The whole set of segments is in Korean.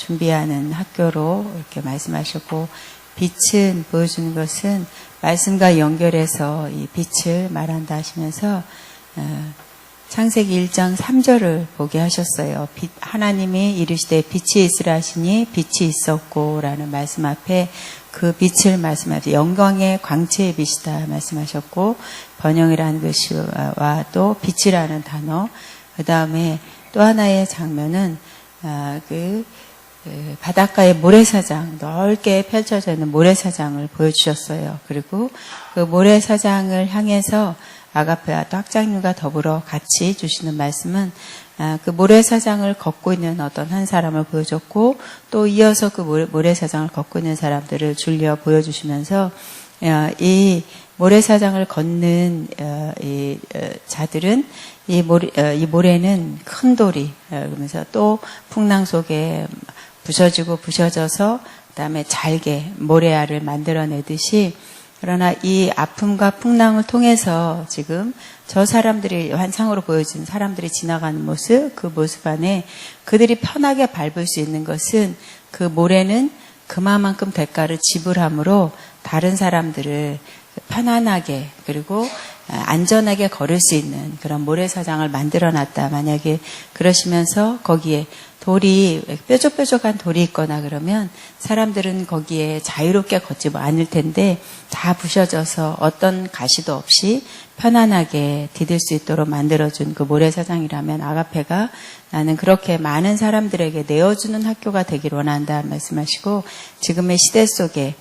준비하는 학교로 이렇게 말씀하셨고, 빛은 보여주는 것은 말씀과 연결해서 이 빛을 말한다 하시면서 창세기 1장 3절을 보게 하셨어요. 하나님이 이르시되 빛이 있으라 하시니 빛이 있었고 라는 말씀 앞에 그 빛을 말씀하셨고, 영광의 광채의 빛이다 말씀하셨고, 번영이라는 것과 또 빛이라는 단어, 그 다음에 또 하나의 장면은 바닷가의 모래사장, 넓게 펼쳐져 있는 모래사장을 보여주셨어요. 그리고 그 모래사장을 향해서 아가페와 또 학장님과 더불어 같이 주시는 말씀은 그 모래사장을 걷고 있는 어떤 한 사람을 보여줬고, 또 이어서 그 모래사장을 걷고 있는 사람들을 줄려 보여주시면서 이 모래사장을 걷는 이 자들은 이 모래는 큰 돌이, 그러면서 또 풍랑 속에 부셔지고 부셔져서 그다음에 잘게 모래알을 만들어내듯이, 그러나 이 아픔과 풍랑을 통해서 지금 저 사람들이 환상으로 보여진 사람들이 지나가는 모습, 그 모습 안에 그들이 편하게 밟을 수 있는 것은 그 모래는 그만큼 대가를 지불함으로 다른 사람들을 편안하게 그리고 안전하게 걸을 수 있는 그런 모래사장을 만들어놨다. 만약에 그러시면서 거기에 돌이 뾰족뾰족한 돌이 있거나 그러면 사람들은 거기에 자유롭게 걷지 않을 텐데 다 부셔져서 어떤 가시도 없이 편안하게 디딜 수 있도록 만들어준 그 모래사장이라면 아가페가 나는 그렇게 많은 사람들에게 내어주는 학교가 되길 원한다 말씀하시고, 지금의 시대 속에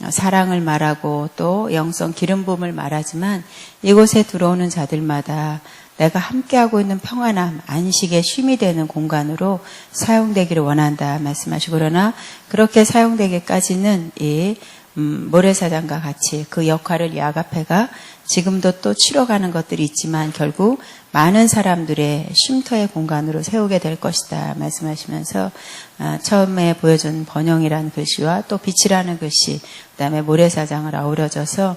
사랑을 말하고 또 영성 기름 부음을 말하지만 이곳에 들어오는 자들마다 내가 함께하고 있는 평안함, 안식의 쉼이 되는 공간으로 사용되기를 원한다 말씀하시고, 그러나 그렇게 사용되기까지는 이 모래사장과 같이 그 역할을 이 아가페가 지금도 또 치러가는 것들이 있지만 결국 많은 사람들의 쉼터의 공간으로 세우게 될 것이다 말씀하시면서 처음에 보여준 번영이라는 글씨와 또 빛이라는 글씨, 그다음에 모래사장을 아우러져서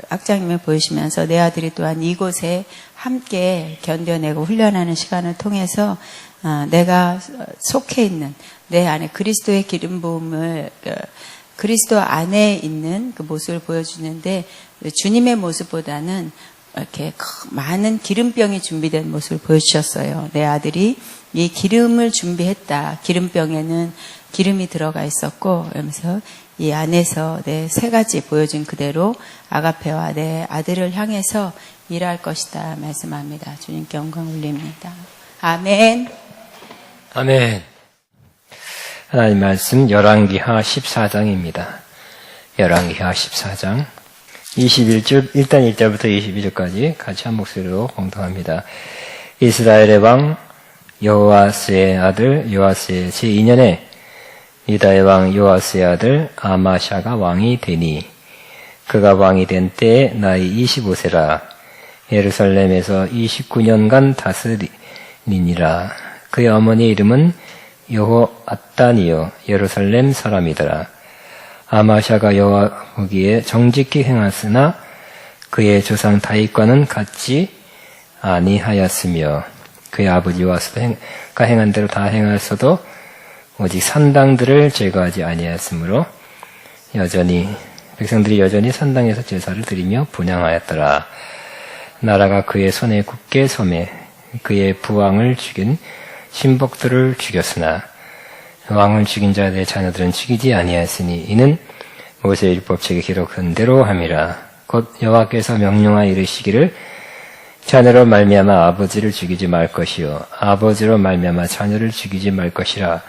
학장님을 보이시면서 내 아들이 또한 이곳에 함께 견뎌내고 훈련하는 시간을 통해서 내가 속해 있는 내 안에 그리스도의 기름 부음을 그리스도 안에 있는 그 모습을 보여주는데, 주님의 모습보다는 이렇게 많은 기름병이 준비된 모습을 보여주셨어요. 내 아들이 이 기름을 준비했다. 기름병에는 기름이 들어가 있었고, 그러면서 이 안에서 내 세 가지 보여준 그대로 아가페와 내 아들을 향해서 일할 것이다 말씀합니다. 주님께 영광 올립니다. 아멘. 아멘. 하나님 말씀 열왕기하 14장입니다. 열왕기하 14장 21절, 일단 1절부터 22절까지 같이 한 목소리로 공통합니다. 이스라엘의 왕 여호아스의 아들 요아스의 제2년에 유다의 왕 요아스의 아들 아마샤가 왕이 되니, 그가 왕이 된 때에 나이 25세라. 예루살렘에서 29년간 다스리니라. 그의 어머니 이름은 여호앗단이요 예루살렘 사람이더라. 아마샤가 여호와 보기에 정직히 행하였으나 그의 조상 다윗과는 같지 아니하였으며, 그의 아버지 요아스가 행한 대로 다 행하였어도 오직 산당들을 제거하지 아니하였으므로 백성들이 여전히 산당에서 제사를 드리며 분향하였더라. 나라가 그의 손에 굳게 섬에 그의 부왕을 죽인 신복들을 죽였으나 왕을 죽인 자들의 자녀들은 죽이지 아니하였으니 이는 모세의 율법책에 기록한 대로 함이라. 곧 여호와께서 명령하여 이르시기를 자녀로 말미암아 아버지를 죽이지 말 것이요 아버지로 말미암아 자녀를 죽이지 말 것이라.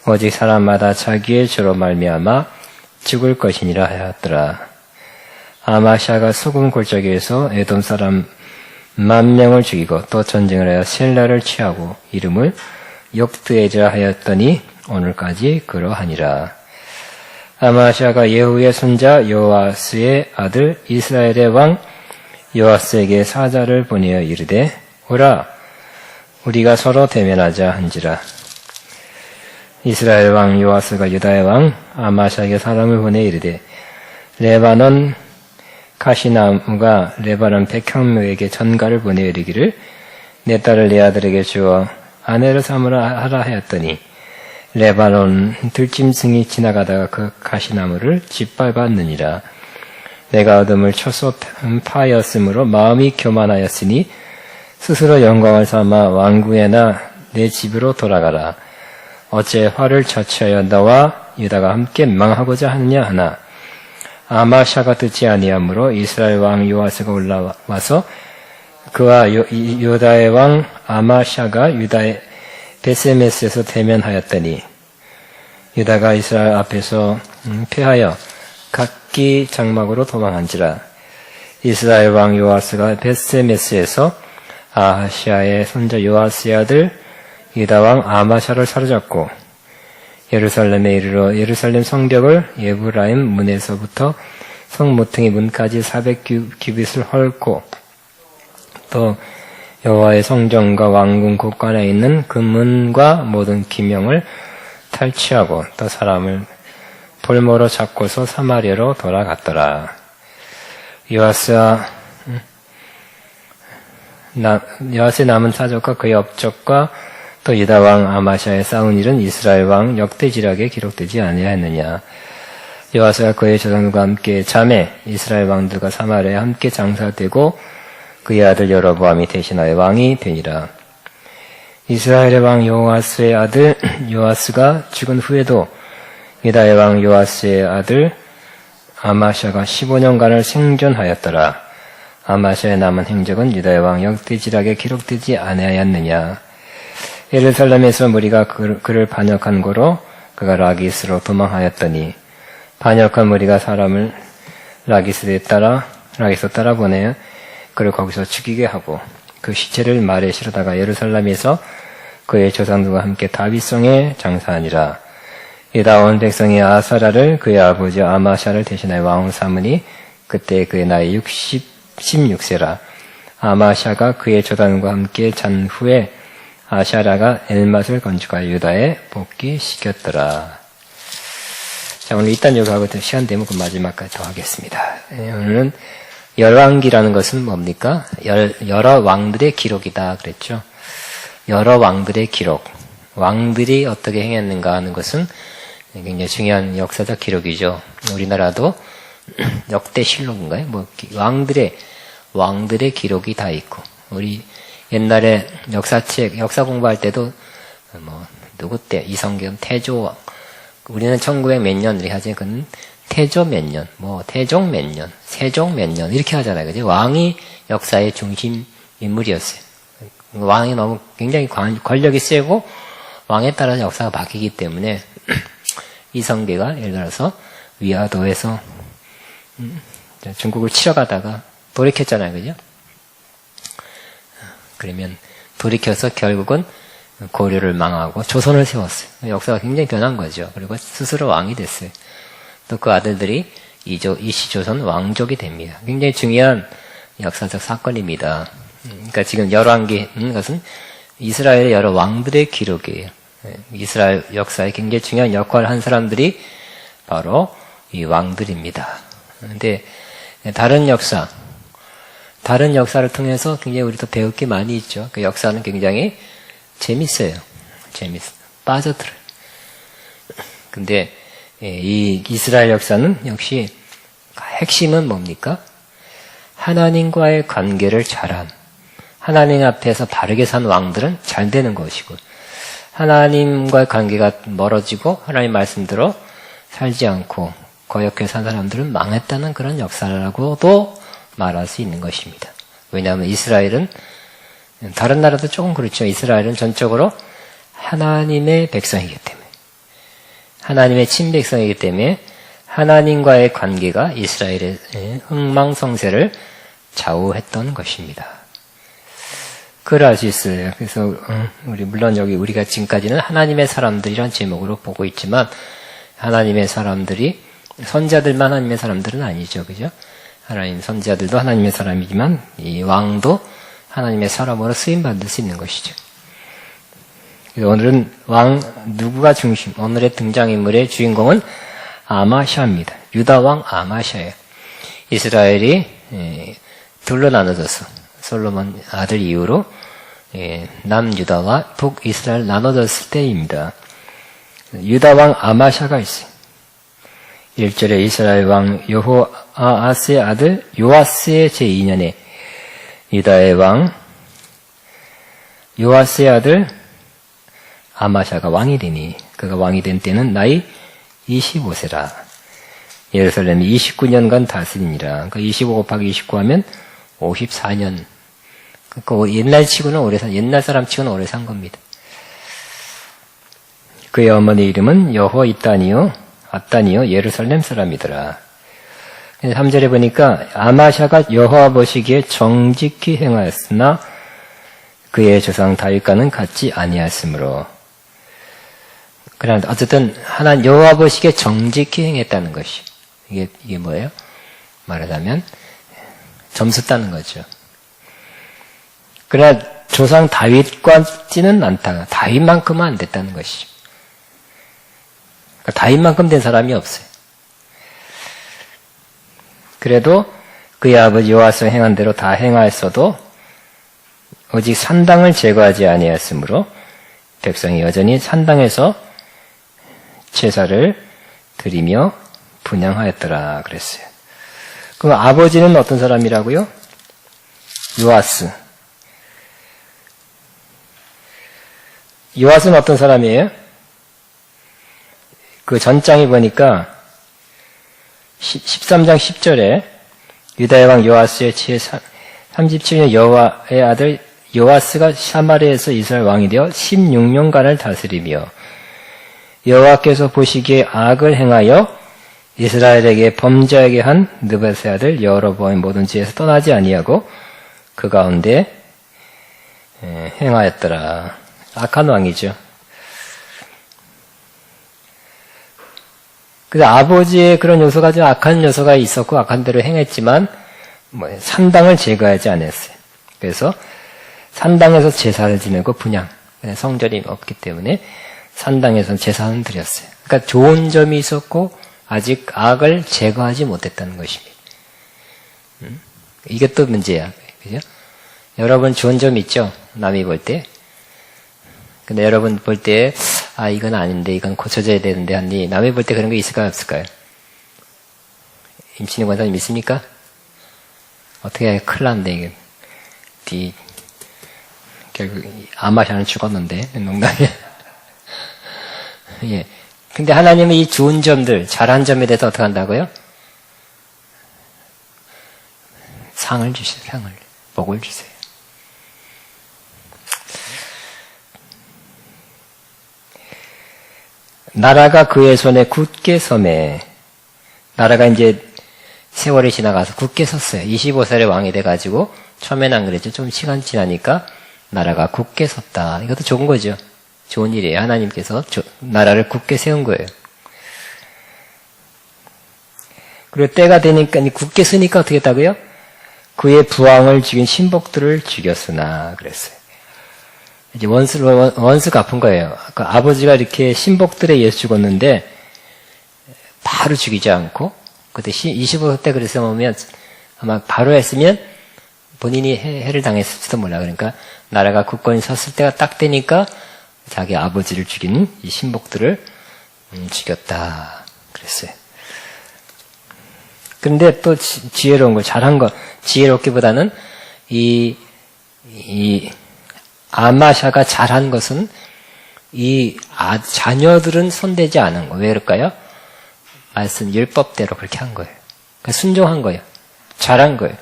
오직 사람마다 자기의 죄로 말미암아 죽을 것이니라 하였더라. 아마샤가 소금 골짜기에서 에돔 사람 10,000명을 죽이고 또 전쟁을 하여 셀라를 취하고 이름을 욕드에자 하였더니 오늘까지 그러하니라. 아마샤가 예후의 손자 요아스의 아들 이스라엘의 왕 요아스에게 사자를 보내어 이르되 오라 우리가 서로 대면하자 한지라. 이스라엘 왕 요아스가 유다의 왕 아마샤에게 사람을 보내 이르되 레바논 가시나무가 레바논 백향묘에게 전가를 보내 이르기를 내 딸을 내 아들에게 주어 아내를 삼으라 하라 하였더니 레바논 들짐승이 지나가다가 그 가시나무를 짓밟았느니라. 내가 어둠을 초소파였으므로 마음이 교만하였으니 스스로 영광을 삼아 왕궁에나 내 집으로 돌아가라. 어째 화를 자취하여 너와 유다가 함께 망하고자 하느냐 하나. 아마샤가 듣지 아니하므로 이스라엘 왕 요아스가 올라와서 그와 유다의 왕 아마샤가 유다의 베세메스에서 대면하였더니 유다가 이스라엘 앞에서 패하여 각기 장막으로 도망한지라. 이스라엘 왕 요아스가 베세메스에서 아하시아의 손자 요아스의 아들 유다 왕 아마샤를 사로잡고 예루살렘에 이르러 예루살렘 성벽을 예브라임 문에서부터 성 모퉁이 문까지 400규빗을 헐고 또 여호와의 성전과 왕궁 곳간에 있는 그 문과 모든 기명을 탈취하고 또 사람을 볼모로 잡고서 사마리아로 돌아갔더라. 요아스의 남은 사족과 그의 업적과 또 유다 왕 아마샤의 싸운 일은 이스라엘 왕 역대지략에 기록되지 아니하였느냐. 요아스가 그의 조상들과 함께 잠에 이스라엘 왕들과 사마리아에 함께 장사되고 그의 아들 여로보암이 대신하여 왕이 되니라. 이스라엘의 왕 요아스의 아들 요아스가 죽은 후에도 유다의 왕 요아스의 아들 아마샤가 15년간을 생존하였더라. 아마샤의 남은 행적은 유다의 왕 역대지략에 기록되지 아니하였느냐. 예루살렘에서 무리가 그를 반역한 고로 그가 라기스로 도망하였더니 반역한 무리가 사람을 라기스로 따라 보내어 그를 거기서 죽이게 하고 그 시체를 말에 실어다가 예루살렘에서 그의 조상들과 함께 다윗성에 장사하니라. 유다 온 백성이 아사라를 그의 아버지 아마샤를 대신하여 왕을 삼으니 그때 그의 나이 16세라. 아마샤가 그의 조상과 함께 잔 후에 아샤라가 엘맛을 건축하여 유다에 복귀시켰더라. 자, 오늘 일단 여기 하고 시간 되면 그 마지막까지 더 하겠습니다. 오늘은 열왕기라는 것은 뭡니까? 여러 왕들의 기록이다 그랬죠. 여러 왕들의 기록. 왕들이 어떻게 행했는가 하는 것은 굉장히 중요한 역사적 기록이죠. 우리나라도 역대실록인가요? 왕들의 기록이 다 있고, 우리 옛날에 역사 공부할 때도 누구 때 이성경 태조, 우리는 1900 몇 년 이렇게 하지, 그건 태조 몇 년, 태종 몇 년, 세종 몇 년 이렇게 하잖아요. 그죠? 왕이 역사의 중심 인물이었어요. 왕이 너무 굉장히 권력이 세고 왕에 따라서 역사가 바뀌기 때문에 이성계가 예를 들어서 위화도에서 중국을 치러 가다가 돌이켰잖아요. 그죠? 그러면 돌이켜서 결국은 고려를 망하고 조선을 세웠어요. 역사가 굉장히 변한 거죠. 그리고 스스로 왕이 됐어요. 또 그 아들들이 이시조선 왕족이 됩니다. 굉장히 중요한 역사적 사건입니다. 그러니까 지금 열왕기는 것은 이스라엘의 여러 왕들의 기록이에요. 이스라엘 역사에 굉장히 중요한 역할을 한 사람들이 바로 이 왕들입니다. 그런데 다른 역사를 통해서 굉장히 우리도 배울 게 많이 있죠. 그 역사는 굉장히 재밌어요. 빠져들어요. 근데 이 이스라엘 역사는 역시 핵심은 뭡니까? 하나님과의 관계를 잘한, 하나님 앞에서 바르게 산 왕들은 잘 되는 것이고, 하나님과의 관계가 멀어지고 하나님 말씀대로 살지 않고 거역해 산 사람들은 망했다는 그런 역사라고도 말할 수 있는 것입니다. 왜냐하면 이스라엘은, 다른 나라도 조금 그렇죠. 이스라엘은 전적으로 하나님의 백성이기 때문에, 하나님의 친백성이기 때문에 하나님과의 관계가 이스라엘의 흥망성쇠를 좌우했던 것입니다. 그걸 알 수 있어요. 그래서 물론 여기 우리가 지금까지는 하나님의 사람들이란 제목으로 보고 있지만, 하나님의 사람들이 선지자들만 하나님의 사람들은 아니죠. 그죠? 하나님 선지자들도 하나님의 사람이지만 이 왕도 하나님의 사람으로 쓰임받을 수 있는 것이죠. 그래서 오늘은 누구가 중심? 오늘의 등장인물의 주인공은 아마샤입니다. 유다 왕 아마샤예요. 이스라엘이 둘로 나눠져서 솔로몬 아들 이후로 남유다와 북이스라엘 나눠졌을 때입니다. 유다 왕 아마샤가 있어요. 1절에 이스라엘 왕 여호아하스의 아들 요아스의 제2년에 유다의 왕 요아스의 아들 아마샤가 왕이 되니 그가 왕이 된 때는 나이 25세라. 예루살렘이 29년간 다스리니라. 그러니까 25 곱하기 29 하면 54년. 그러니까 옛날 사람 치고는 오래 산 겁니다. 그의 어머니 이름은 여호이따니요 아따니요 예루살렘 사람이더라. 3절에 보니까 아마샤가 여호와 보시기에 정직히 행하였으나 그의 조상 다윗과는 같지 아니하였으므로. 그러나 어쨌든 하나님 여호와 보시기에 정직히 행했다는 것이 이게 뭐예요? 말하자면 점수 따는 거죠. 그러나 조상 다윗과지는 않다. 다윗만큼은 안 됐다는 것이죠. 그러니까 다윗만큼 된 사람이 없어요. 그래도 그의 아버지 요아스 행한 대로 다 행하였어도 오직 산당을 제거하지 아니하였으므로 백성이 여전히 산당에서 제사를 드리며 분향하였더라 그랬어요. 그럼 아버지는 어떤 사람이라고요? 요아스. 요아스는 어떤 사람이에요? 그 전장에 보니까 13장 10절에 유다의 왕 요아스의 제 37년 여호와의 아들 요아스가 사마리아에서 이스라엘 왕이 되어 16년간을 다스리며 여호와께서 보시기에 악을 행하여 이스라엘에게 범죄하게 한 느밧의 아들 여로보암의 모든 죄에서 떠나지 아니하고 그 가운데 행하였더라. 악한 왕이죠. 그래서 아버지의 그런 요소가 좀 악한 요소가 있었고 악한 대로 행했지만 산당을 제거하지 않았어요. 그래서 산당에서 제사를 지내고 분향, 성전이 없기 때문에 산당에서 제사는 드렸어요. 그러니까 좋은 점이 있었고 아직 악을 제거하지 못했다는 것입니다. 이게 또 문제야. 그죠? 여러분 좋은 점 있죠? 남이 볼 때. 근데 여러분 볼 때, 이건 아닌데, 이건 고쳐져야 되는데, 하니, 남이 볼 때 그런 거 있을까요, 없을까요? 임신희 권사님 있습니까? 어떻게 해, 큰일 났네, 이게. 결국, 아마샤는 죽었는데, 농담이야. 예. 근데 하나님은 이 좋은 점들, 잘한 점에 대해서 어떻게 한다고요? 상을 주세요, 상을. 복을 주세요. 나라가 그의 손에 굳게 서매. 나라가 이제 세월이 지나가서 굳게 섰어요. 25살의 왕이 돼가지고, 처음에는 안 그랬죠. 좀 시간 지나니까 나라가 굳게 섰다. 이것도 좋은 거죠. 좋은 일이에요. 하나님께서 나라를 굳게 세운 거예요. 그리고 때가 되니까, 굳게 서니까 어떻게 했다고요? 그의 부왕을 죽인 신복들을 죽였으나, 그랬어요. 이제 원수 갚은 거예요. 그러니까 아버지가 이렇게 신복들에 의해서 죽었는데, 바로 죽이지 않고, 그때 25세 때 그래서 보면, 아마 바로 했으면 본인이 해를 당했을지도 몰라. 그러니까, 나라가 굳건히 섰을 때가 딱 되니까, 자기 아버지를 죽인 이 신복들을 죽였다. 그랬어요. 그런데 또 지혜로운 거, 잘한 거, 지혜롭기보다는 이 아마샤가 잘한 것은 이 자녀들은 손대지 않은 거. 왜 그럴까요? 말씀 율법대로 그렇게 한 거예요. 그러니까 순종한 거예요. 잘한 거예요.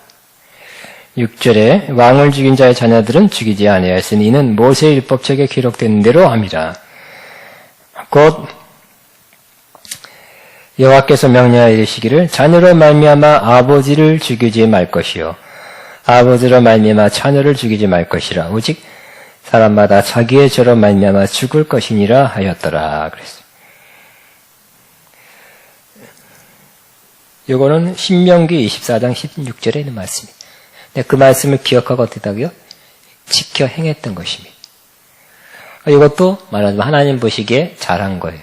6절에 왕을 죽인 자의 자녀들은 죽이지 아니하였으니 이는 모세의 율법책에 기록된 대로 함이라. 곧 여호와께서 명령하여 이르시기를 자녀로 말미암아 아버지를 죽이지 말 것이요 아버지로 말미암아 자녀를 죽이지 말 것이라. 오직 사람마다 자기의 죄로 말미암아 죽을 것이니라 하였더라. 그랬어요. 요거는 신명기 24장 16절에 있는 말씀입니다. 근데 그 말씀을 기억하고 어떻게 하고요? 지켜 행했던 것입니다. 이것도 말하자면 하나님 보시기에 잘한 거예요.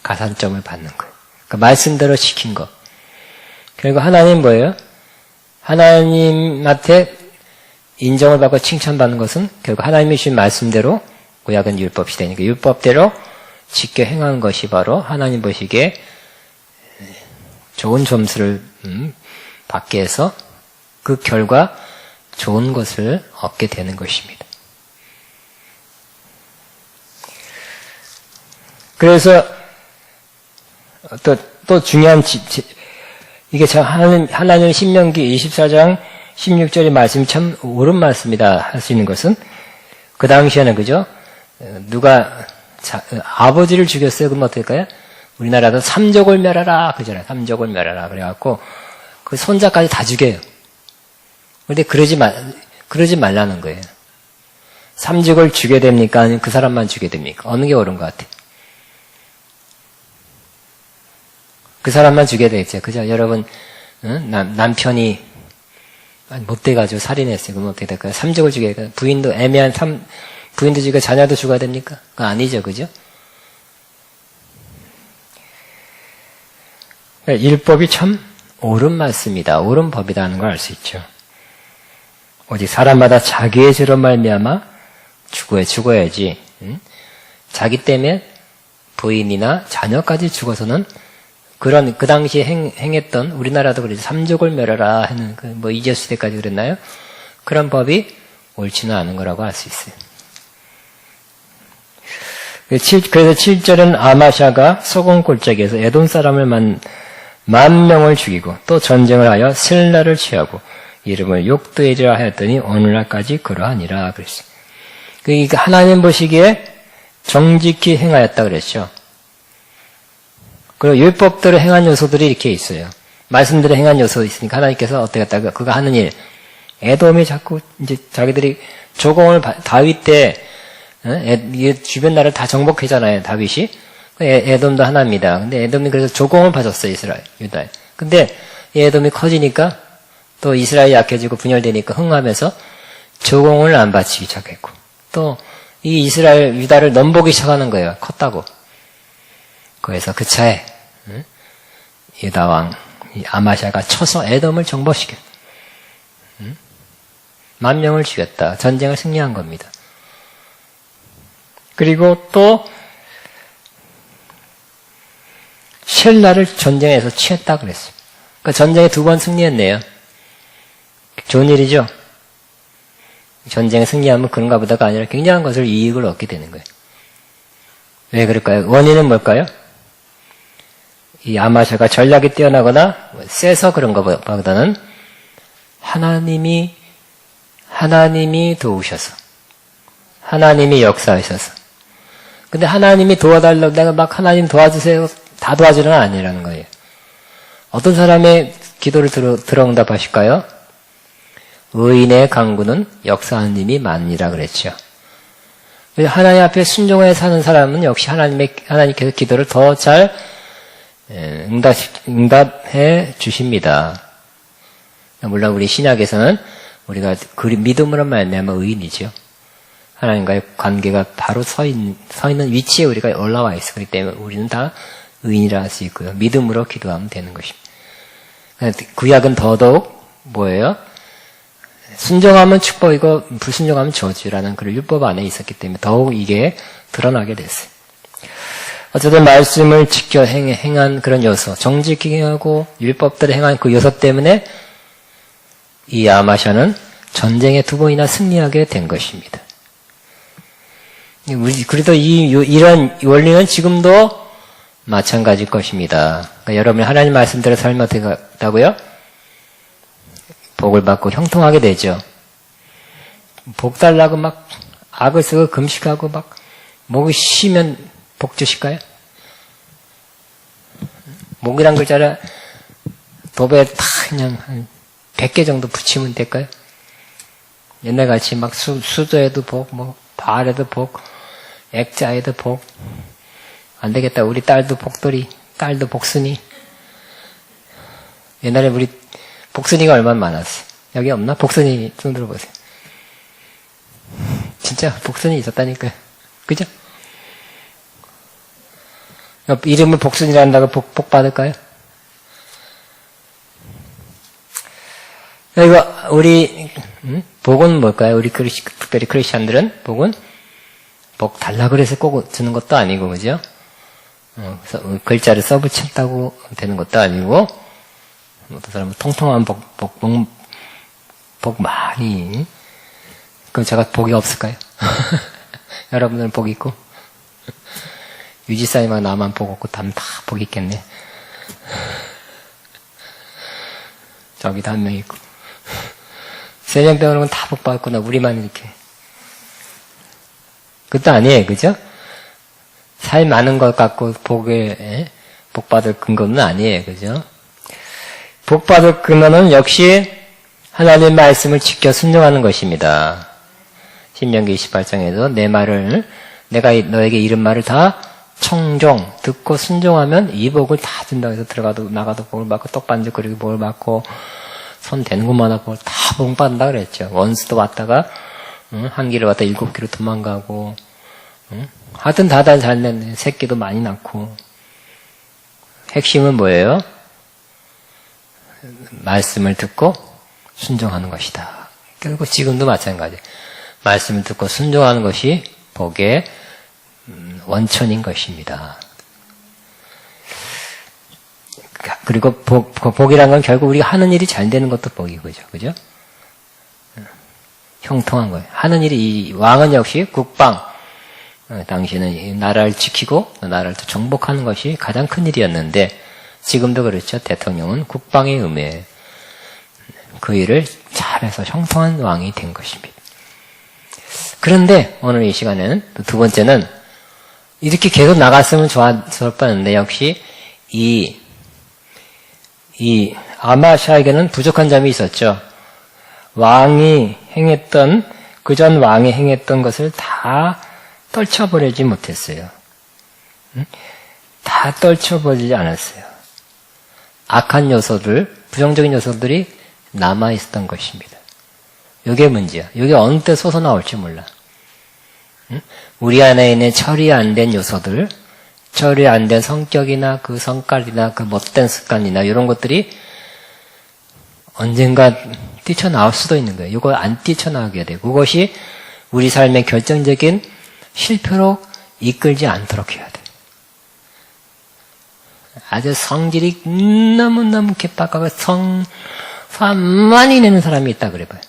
가산점을 받는 거예요. 그 말씀대로 지킨 거. 그리고 하나님 뭐예요? 하나님한테 인정을 받고 칭찬받는 것은 결국 하나님이 주신 말씀대로 구약은 율법이 되니까 율법대로 지켜 행한 것이 바로 하나님 보시기에 좋은 점수를 받게 해서 그 결과 좋은 것을 얻게 되는 것입니다. 그래서 또 중요한 이게 참 하나님 신명기 24장 16절의 말씀이 참 옳은 말씀이다 할 수 있는 것은 그 당시에는 그죠? 누가 아버지를 죽였어요. 그러면 어떨까요? 우리나라도 삼족을 멸하라 그잖아요. 삼족을 멸하라 그래갖고 그 손자까지 다 죽여요. 그런데 그러지 말라는 거예요. 삼족을 죽여야 됩니까? 아니면 그 사람만 죽여야 됩니까? 어느 게 옳은 것 같아요? 그 사람만 죽여야 되겠죠. 그죠? 여러분, 남편이 못돼가지고 살인했어요. 그럼 어떻게 될까요? 삼족을 죽여야 돼요. 부인도 부인도 죽여 자녀도 죽어야 됩니까? 그거 아니죠. 그죠? 율법이 참 옳은 말씀이다. 옳은 법이다 하는 걸 알 수 있죠. 오직 사람마다 자기의 죄로 말미암아 죽어야지. 자기 때문에 부인이나 자녀까지 죽어서는 그 당시에 행했던 우리나라도 그래서 삼족을 멸하라 하는 이제 시대까지 그랬나요? 그런 법이 옳지는 않은 거라고 알 수 있어요. 그래서 7절은 아마샤가 소금골짜기에서 에돔 사람을 만 명을 죽이고 또 전쟁을 하여 슬라를 취하고 이름을 욕되이라 하였더니 오늘날까지 그러하니라 그랬어요. 그러니까 하나님 보시기에 정직히 행하였다 그랬죠. 그리고 율법대로 행한 요소들이 이렇게 있어요. 말씀대로 행한 요소 있으니까 하나님께서 어떻게 했다가 그가 하는 일, 에돔이 자꾸 이제 자기들이 조공을 다윗 때 주변 나라를 다 정복했잖아요. 다윗이. 에돔도 하나입니다. 근데 에돔이 그래서 조공을 봐줬어요. 이스라엘, 유다에. 근데 이 에돔이 커지니까 또 이스라엘이 약해지고 분열되니까 흥하면서 조공을 안 바치기 시작했고 또 이 이스라엘, 유다를 넘보기 시작하는 거예요. 컸다고. 그래서 그 차에 유다 왕 아마샤가 쳐서 에돔을 정복시켰어요. 10,000명을 죽였다. 전쟁을 승리한 겁니다. 그리고 또 셀라를 전쟁에서 취했다 그랬어요. 그러니까 전쟁에 2번 승리했네요. 좋은 일이죠? 전쟁에 승리하면 그런가 보다가 아니라 굉장한 것을 이익을 얻게 되는 거예요. 왜 그럴까요? 원인은 뭘까요? 이 아마샤가 전략이 뛰어나거나 세서 그런 것보다는 하나님이 도우셔서 하나님이 역사하셔서 근데 하나님이 도와달라고 내가 막 하나님 도와주세요 다 도와주는 아니라는 거예요. 어떤 사람의 기도를 들어 응답하실까요? 의인의 강구는 역사하는 힘이 많으니라 그랬죠. 하나님 앞에 순종하여 사는 사람은 역시 하나님께서 기도를 더 잘 응답해 주십니다. 물론 우리 신약에서는 우리가 그 믿음으로 말미암아 의인이죠. 하나님과의 관계가 바로 서 있는 위치에 우리가 올라와 있어. 그렇기 때문에 우리는 다 의인이라 할 수 있고요. 믿음으로 기도하면 되는 것입니다. 구약은 더더욱 뭐예요? 순종하면 축복이고 불순종하면 저주라는 그런 율법 안에 있었기 때문에 더욱 이게 드러나게 됐어요. 어쨌든 말씀을 지켜 행한 그런 요소, 정직히 행하고 율법대로 행한 그 요소 때문에 이 아마샤는 전쟁에 2번이나 승리하게 된 것입니다. 그래도 이런 원리는 지금도 마찬가지일 것입니다. 그러니까 여러분이 하나님 말씀대로 살면 어떻게 된다고요? 복을 받고 형통하게 되죠. 복 달라고 막 악을 쓰고 금식하고 막 목이 쉬면 복 주실까요? 목이란 글자를 도배에 다 그냥 한 100개 정도 붙이면 될까요? 옛날같이 막 수저에도 복, 발에도 복, 액자에도 복. 안 되겠다. 우리 딸도 복돌이, 딸도 복순이. 옛날에 우리 복순이가 얼마나 많았어. 여기 없나? 복순이 손 들어보세요. 진짜 복순이 있었다니까요. 그죠? 이름을 복순이라 한다고 복 받을까요? 이거 우리 복은 뭘까요? 우리 특별히 크리스찬들은 복은 복 달라 그래서 꼭 주는 것도 아니고 그죠? 글자를 써붙였다고 되는 것도 아니고, 어떤 사람은 통통한 복 많이. 그럼 제가 복이 없을까요? 여러분들은 복이 있고, 유지사님하고 나만 복 없고, 다 복이 있겠네. 저기도 한 명 있고. 세 명 병원은 다 복 받았구나. 우리만 이렇게. 그것도 아니에요. 그죠? 살 많은 것 갖고 복 받을 근거는 아니에요. 그죠? 복 받을 근거는 역시 하나님 말씀을 지켜 순종하는 것입니다. 신명기 28장에서 내가 너에게 이른 말을 다 청종, 듣고 순종하면 이 복을 다 준다고 해서 들어가도 나가도 복을 받고 떡반죽거리고 복을 받고 손 대는 곳마다 복을 다 복 받는다 그랬죠. 원수도 왔다가 한 길을 왔다 7길로 도망가고 하여튼 다다 잘 냈네. 새끼도 많이 낳고. 핵심은 뭐예요? 말씀을 듣고 순종하는 것이다. 결국 지금도 마찬가지. 말씀을 듣고 순종하는 것이 복의 원천인 것입니다. 그리고 복이란 건 결국 우리가 하는 일이 잘 되는 것도 복이고, 그죠? 형통한 거예요. 하는 일이, 이 왕은 역시 국방, 당신은 이 나라를 지키고 나라를 또 정복하는 것이 가장 큰 일이었는데, 지금도 그렇죠. 대통령은 국방의 의무에 그 일을 잘해서 형통한 왕이 된 것입니다. 그런데 오늘 이 시간에는 또 두 번째는 이렇게 계속 나갔으면 좋을 뻔했는데 역시 이 아마샤에게는 부족한 점이 있었죠. 왕이 행했던 그전 왕이 행했던 것을 다 떨쳐버리지 못했어요. 다 떨쳐버리지 않았어요. 악한 요소들, 부정적인 요소들이 남아있었던 것입니다. 이게 문제야. 이게 어느 때 솟아나올지 몰라. 우리 안에 있는 처리 안 된 요소들, 처리 안 된 성격이나 그 성깔이나 그 못된 습관이나 이런 것들이 언젠가 뛰쳐나올 수도 있는 거예요. 이거 안 뛰쳐나오게 돼요. 그것이 우리 삶의 결정적인 실패로 이끌지 않도록 해야 돼요. 아주 성질이 너무너무 개빡하고 화 많이 내는 사람이 있다 그래봐요.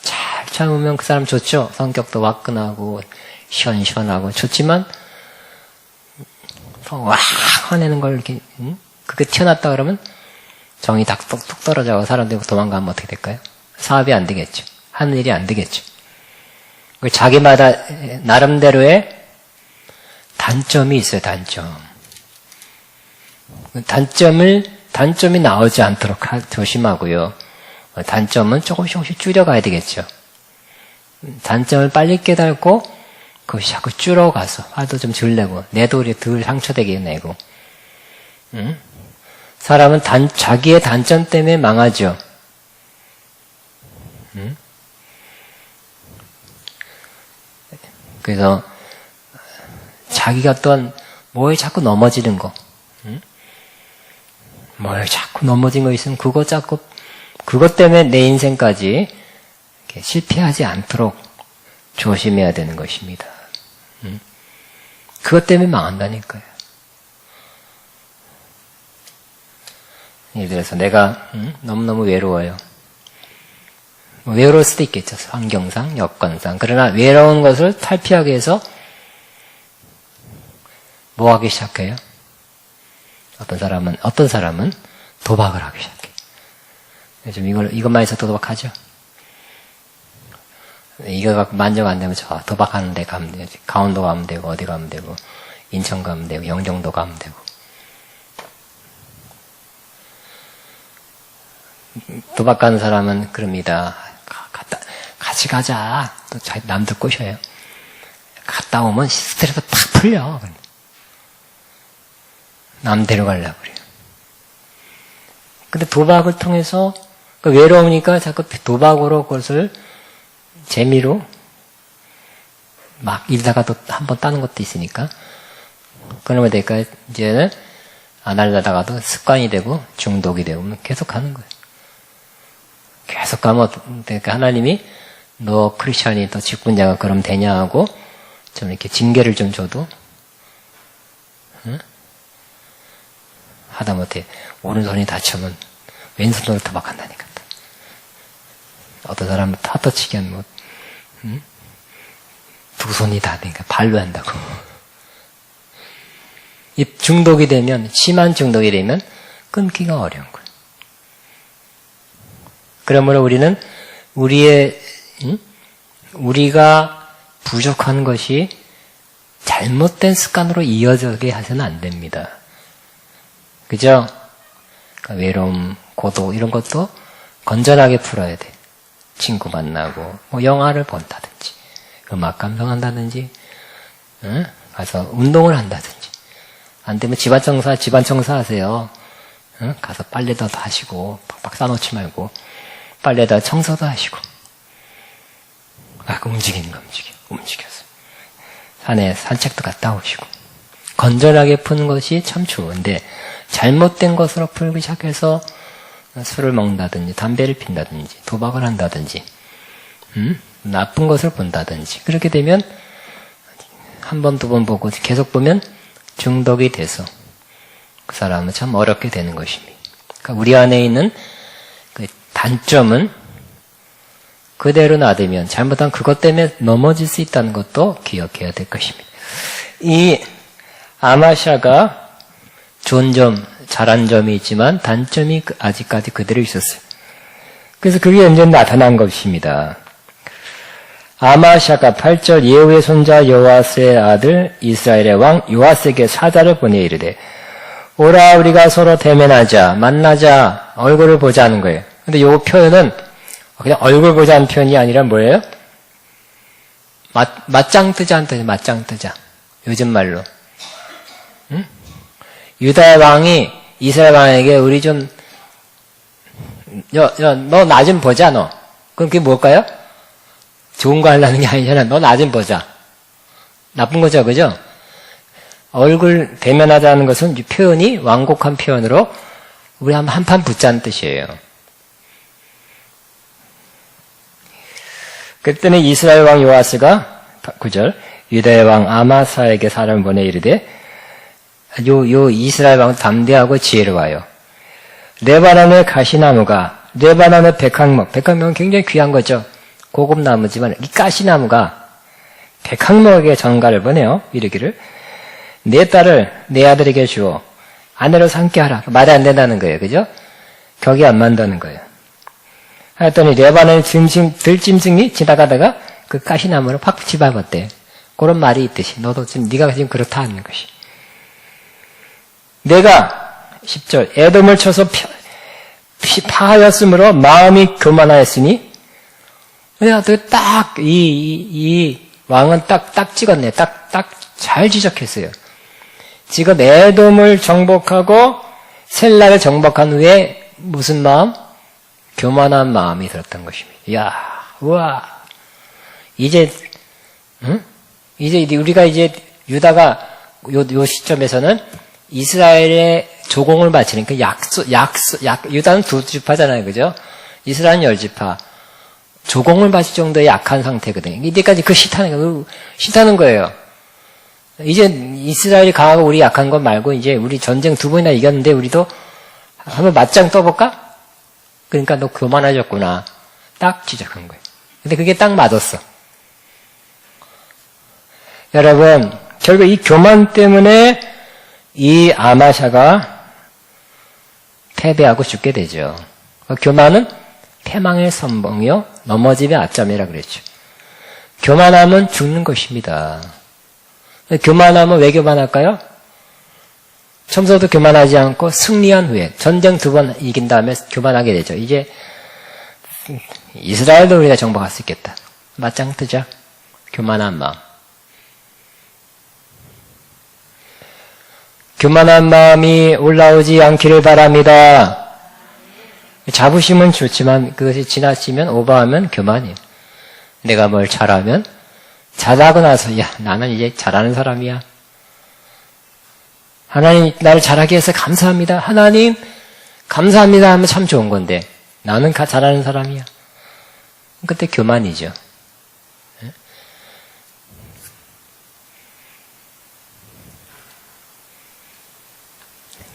잘 참으면 그 사람 좋죠. 성격도 화끈하고 시원시원하고 좋지만 와 화내는 걸 이렇게 그게 튀어났다 그러면 정이 딱 뚝뚝 떨어져서 사람들이 도망가면 어떻게 될까요? 사업이 안 되겠죠. 하는 일이 안 되겠죠. 자기마다 나름대로의 단점이 있어요. 단점이 나오지 않도록 조심하고요. 단점은 조금씩 줄여가야 되겠죠. 단점을 빨리 깨닫고 그것이 자꾸 줄어가서 화도 좀 덜 내고 내도 우리 덜 상처되게 내고 사람은 자기의 단점 때문에 망하죠. 그래서 자기가 어떤 뭐에 자꾸 넘어지는 거 뭐에 자꾸 넘어진 거 있으면 그것 때문에 내 인생까지 실패하지 않도록 조심해야 되는 것입니다. 그것 때문에 망한다니까요. 예를 들어서 내가 너무너무 외로워요. 외로울 수도 있겠죠. 환경상, 여건상. 그러나 외로운 것을 탈피하기 위해서 뭐 하기 시작해요? 어떤 사람은 도박을 하기 시작해. 요즘 이것만 해서 도박하죠. 이거 갖고 만족 안 되면 저 도박하는 데 가면 되지. 강원도 가면 되고, 어디 가면 되고, 인천 가면 되고, 영종도 가면 되고. 도박 가는 사람은 그럽니다. 같이 가자. 또 남들 꼬셔요. 갔다 오면 스트레스 팍 풀려. 남 데려가려고 그래요. 근데 도박을 통해서 외로우니까 자꾸 도박으로 그것을 재미로 막 일다가 또 한 번 따는 것도 있으니까 그러면 될까 이제는 안 하려다가도 습관이 되고 중독이 되고 계속 가는 거예요. 계속 가면 그러니까 하나님이 너 크리스찬이 또 직분자가 그럼 되냐 하고 좀 이렇게 징계를 좀 줘도 하다못해 오른손이 다치면 왼손으로 타박한다니까. 어떤 사람은 타터치기 하면 뭐, 두 손이 다 되니까 발로 한다고. 이 중독이 되면, 심한 중독이 되면 끊기가 어려운 거예요. 그러므로 우리는 우리가 부족한 것이 잘못된 습관으로 이어지게 해서는 안 됩니다. 그죠? 그러니까 외로움, 고독 이런 것도 건전하게 풀어야 돼. 친구 만나고 뭐 영화를 본다든지 음악 감상한다든지 가서 운동을 한다든지 안 되면 집안 청소하세요. 가서 빨래도 하시고 팍팍 싸놓지 말고 빨래다 청소도 하시고 움직이는 거 움직여서 산에 산책도 갔다 오시고 건전하게 푸는 것이 참 좋은데 잘못된 것으로 풀기 시작해서 술을 먹는다든지 담배를 핀다든지 도박을 한다든지 나쁜 것을 본다든지 그렇게 되면 한 번, 두 번 보고 계속 보면 중독이 돼서 그 사람은 참 어렵게 되는 것입니다. 그러니까 우리 안에 있는 그 단점은 그대로 놔두면 잘못한 그것 때문에 넘어질 수 있다는 것도 기억해야 될 것입니다. 이 아마샤가 좋은 점, 잘한 점이 있지만 단점이 아직까지 그대로 있었어요. 그래서 그게 언제 나타난 것입니다. 아마샤가 8절 예후의 손자 요아스의 아들 이스라엘의 왕 요아스에게 사자를 보내 이르되 오라 우리가 서로 대면하자 만나자 얼굴을 보자는 거예요. 근데 이 표현은 그냥 얼굴 보자는 표현이 아니라 뭐예요? 맞짱 뜨자는 뜻이에요. 맞짱 뜨자. 요즘 말로. 유다의 왕이 이스라엘 왕에게 우리 좀 너 나 좀 보자 너. 그럼 그게 뭘까요? 좋은 거 하려는 게 아니잖아. 너 나 좀 보자. 나쁜 거죠. 그죠? 얼굴 대면하자는 것은 이 표현이 완곡한 표현으로 우리 한판 붙자는 뜻이에요. 그때는 이스라엘 왕 요아스가 9절 유다의 왕 아마사에게 사람을 보내 이르되 요 이스라엘 왕은 담대하고 지혜로워요. 레바논의 가시나무가 레바논의 백향목은 굉장히 귀한 거죠. 고급 나무지만 이 가시나무가 백향목에게 전가를 보내요. 이르기를 내 딸을 내 아들에게 주어 아내로 삼게 하라. 말이 안 된다는 거예요. 그죠? 격이 안 맞다는 거예요. 하였더니 레바논의 들짐승이 지나가다가 그 가시나무를 확 집어봤대. 그런 말이 있듯이 너도 지금 네가 지금 그렇다 하는 것이. 내가 10절 에돔을 쳐서 파하였으므로 마음이 교만하였으니 그냥 딱 이 왕은 딱 찍었네. 딱 잘 지적했어요. 지금 에돔을 정복하고 셀라를 정복한 후에 무슨 마음? 교만한 마음이 들었던 것입니다. 이야, 우와. 이제 우리가 이제 유다가 요 시점에서는 이스라엘의 조공을 바치니까 유다는 2지파잖아요. 그죠? 이스라엘은 10지파. 조공을 바칠 정도의 약한 상태거든요. 이때까지 그 싫다는 거예요. 이제 이스라엘이 강하고 우리 약한 것 말고 이제 우리 전쟁 2번이나 이겼는데 우리도 한번 맞짱 떠볼까? 그러니까 너 교만해졌구나. 딱 지적한 거예요. 근데 그게 딱 맞았어. 여러분, 결국 이 교만 때문에 이 아마샤가 패배하고 죽게 되죠. 교만은 패망의 선봉이요 넘어짐의 앞점이라 그랬죠. 교만하면 죽는 것입니다. 교만하면 왜 교만할까요? 청소도 교만하지 않고 승리한 후에 전쟁 2번 이긴 다음에 교만하게 되죠. 이제 이스라엘도 우리가 정복할 수 있겠다. 맞짱 뜨자. 교만한 마음. 교만한 마음이 올라오지 않기를 바랍니다. 자부심은 좋지만 그것이 지나치면 오버하면 교만이에요. 내가 뭘 잘하면 잘하고 나서 야 나는 이제 잘하는 사람이야. 하나님 나를 잘하게 해서 감사합니다. 하나님 감사합니다 하면 참 좋은 건데 나는 잘하는 사람이야. 그때 교만이죠.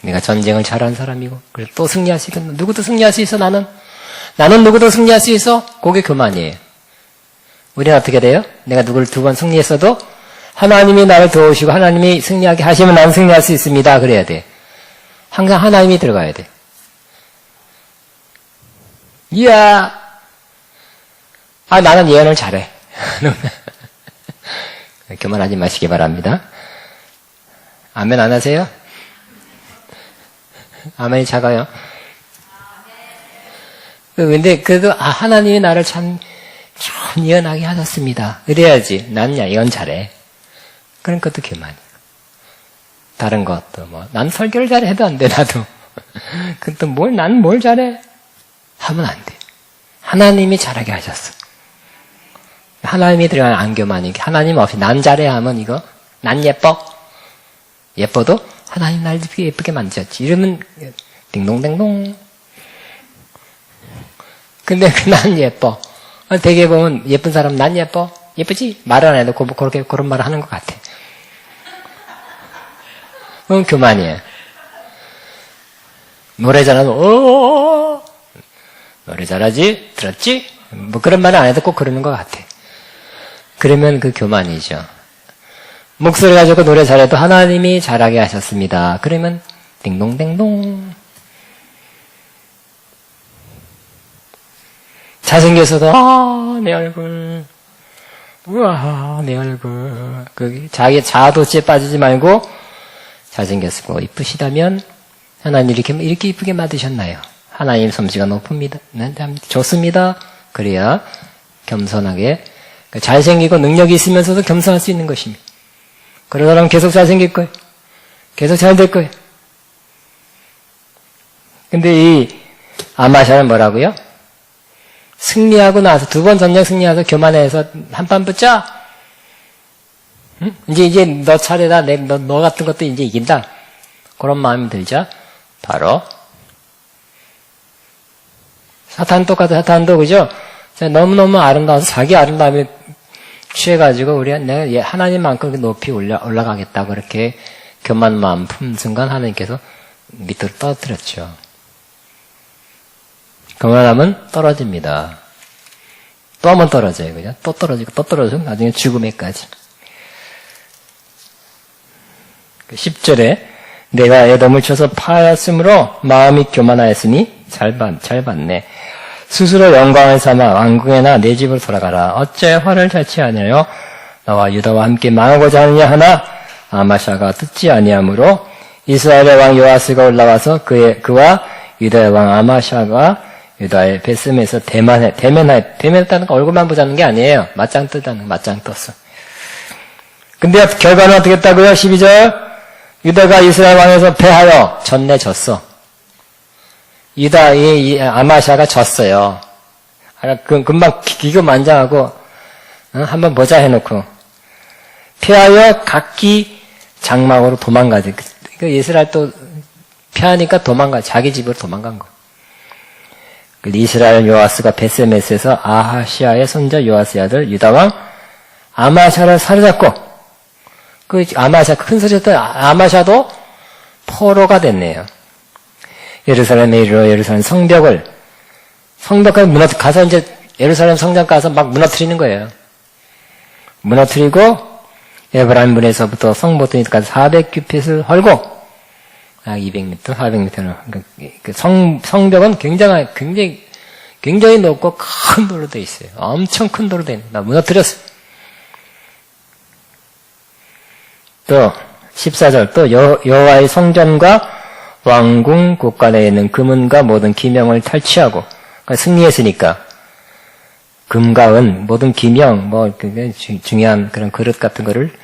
내가 전쟁을 잘한 사람이고, 그래서 또 승리할 수 있겠나? 누구도 승리할 수 있어, 나는 누구도 승리할 수 있어? 그게 교만이에요. 우리는 어떻게 돼요? 내가 누구를 2번 승리했어도 하나님이 나를 도우시고 하나님이 승리하게 하시면 나는 승리할 수 있습니다. 그래야 돼. 항상 하나님이 들어가야 돼. 이야! 나는 예언을 잘해. 교만하지 마시기 바랍니다. 아멘 안 하세요? 아멘이 작아요. 근데 그래도 하나님이 나를 참 예언하게 하셨습니다. 그래야지. 난 예언 잘해. 그런 것도 교만이야. 다른 것도 난 설교를 잘해도 안 돼, 나도. 근데 난 뭘 잘해? 하면 안 돼. 하나님이 잘하게 하셨어. 하나님이 들어가는 안 교만이게. 하나님 없이 난 잘해 하면 이거, 난 예뻐. 예뻐도 하나님 날 예쁘게 만드셨지. 이러면 딩동댕동. 근데 난 예뻐. 되게 보면 예쁜 사람 난 예뻐. 예쁘지? 말을 안 해도 그런 말을 하는 것 같아. 그건 교만이에요. 노래 잘하면 노래 잘하지? 들었지? 그런 말을 안 해도 꼭 그러는 것 같아. 그러면 그 교만이죠. 목소리 가지고 노래 잘해도 하나님이 잘하게 하셨습니다. 그러면 딩동댕동. 잘생겼어도 내 얼굴, 우와 내 얼굴. 자기 자아도취에 빠지지 말고 잘생겼고 이쁘시다면 하나님 이렇게 이쁘게 만드셨나요? 하나님 솜씨가 높습니다. 좋습니다. 그래야 겸손하게 잘생기고 능력이 있으면서도 겸손할 수 있는 것입니다. 그런 사람은 계속 잘생길 거예요. 계속 잘 될 거예요. 근데 이 아마샤는 뭐라고요? 승리하고 나서 2번 전쟁 승리해서 교만해서 한판 붙자. 응? 이제 너 차례다. 너 같은 것도 이제 이긴다. 그런 마음이 들죠. 바로 사탄 똑같아. 사탄도 그죠? 너무너무 아름다워서 자기 아름다움에 취해가지고 내가 하나님만큼 높이 올라가겠다고 이렇게 교만 마음 품 순간 하나님께서 밑으로 떨어뜨렸죠. 교만하면 떨어집니다. 또 한번 떨어져요. 그죠? 또 떨어지고 또 떨어지고 나중에 죽음에까지. 10절에 내가 애덤을 쳐서 파하였으므로 마음이 교만하였으니 잘 봤네. 스스로 영광을 삼아 왕궁에나 내 집으로 돌아가라. 어째 화를 자취하냐요? 나와 유다와 함께 망하고자 하느냐 하나 아마샤가 듣지 아니하므로 이스라엘의 왕 요아스가 올라와서 그와 유다의 왕 아마샤가 유다의 베스메에서 대면했다는 거 얼굴만 보자는 게 아니에요. 맞짱 뜨다는 맞짱 떴어. 근데 결과는 어떻게 했다고요? 12절 유다가 이스라엘 왕에서 패하여 졌어. 유다 이 아마샤가 졌어요. 금방 기고만장하고 한번 보자 해놓고 패하여 각기 장막으로 도망가지. 이스라엘 또 패하니까 자기 집으로 도망간 거. 이스라엘 요아스가 베세메스에서 아하시아의 손자 요아스의 아들 유다왕 아마샤를 사로잡고 큰 소리 했던 아마샤도 포로가 됐네요. 예루살렘에 이르러 예루살렘 성벽까지 가서 이제 예루살렘 성전 가서 막 무너뜨리는 거예요. 무너뜨리고 에브라임 문에서부터 성보트니까지 400규빗을 헐고 200m, 400m는 성벽은 굉장히 높고 큰 돌로 돼 있어요. 엄청 큰 돌로 돼 있는. 나 무너뜨렸어. 또 14절 또 여호와의 성전과 왕궁 곳간에 있는 금은과 모든 기명을 탈취하고 승리했으니까 금과 은 모든 기명 중요한 그런 그릇 같은 거를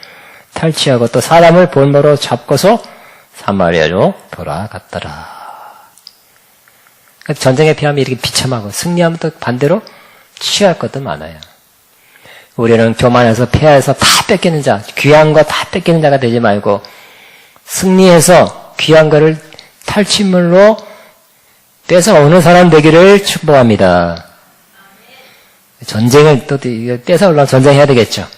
탈취하고 또 사람을 본보로 잡고서 사마리아로 돌아갔더라. 전쟁에 피하면 이렇게 비참하고 승리하면 또 반대로 취할 것도 많아요. 우리는 교만해서 패해서 다 뺏기는 자, 귀한 거 다 뺏기는 자가 되지 말고 승리해서 귀한 거를 탈취물로 뺏어오는 사람 되기를 축복합니다. 전쟁을 또 뺏어오려면 전쟁해야 되겠죠.